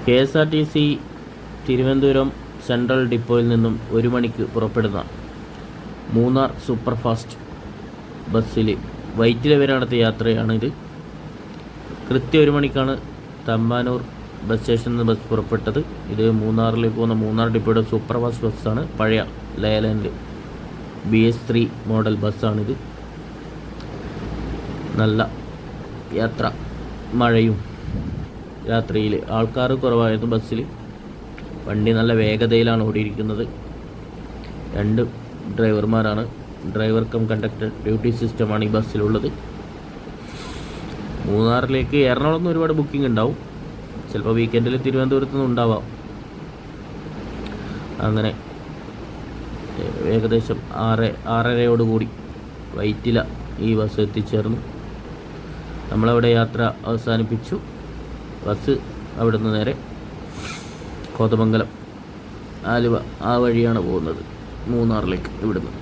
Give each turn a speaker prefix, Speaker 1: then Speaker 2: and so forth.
Speaker 1: KSRTC Thiruvananthapuram central ഡിപ്പോയിൽ നിന്നും 1 മണിക്ക് പുറപ്പെടുന്ന മൂന്നാർ സൂപ്പർ ഫാസ്റ്റ് ബസ്സിൽ വൈറ്റില വരെ നടത്തിയ യാത്രയാണിത്. കൃത്യം 1 മണിക്കാണ് തമ്പാനൂർ ബസ് സ്റ്റേഷനിൽ നിന്ന് ബസ് പുറപ്പെട്ടത്. ഇത് മൂന്നാറിലേക്ക് പോകുന്ന മൂന്നാർ ഡിപ്പോയുടെ സൂപ്പർ ഫാസ്റ്റ് ബസ്സാണ്. പഴയ ലേലാൻഡ് BS3 മോഡൽ ബസ്സാണിത്. നല്ല യാത്ര, മഴയും രാത്രിയിൽ ആൾക്കാർ കുറവായിരുന്നു ബസ്സിൽ. വണ്ടി നല്ല വേഗതയിലാണ് ഓടിയിരിക്കുന്നത്. 2 ഡ്രൈവർമാരാണ്. ഡ്രൈവർ കം കണ്ടക്ടർ ഡ്യൂട്ടി സിസ്റ്റമാണ് ഈ ബസ്സിലുള്ളത്. മൂന്നാറിലേക്ക് എറണാകുളത്ത് നിന്ന് ഒരുപാട് ബുക്കിംഗ് ഉണ്ടാവും. ചിലപ്പോൾ വീക്കെൻഡിൽ തിരുവനന്തപുരത്ത് നിന്ന് ഉണ്ടാവാം. അങ്ങനെ ഏകദേശം 6:30 വൈറ്റില ഈ ബസ് എത്തിച്ചേർന്നു. നമ്മളവിടെ യാത്ര അവസാനിപ്പിച്ചു. ബസ് അവിടെ നിന്ന് നേരെ കോതമംഗലം, ആലുവ ആ വഴിയാണ് പോകുന്നത് മൂന്നാറിലേക്ക് ഇവിടുന്ന്.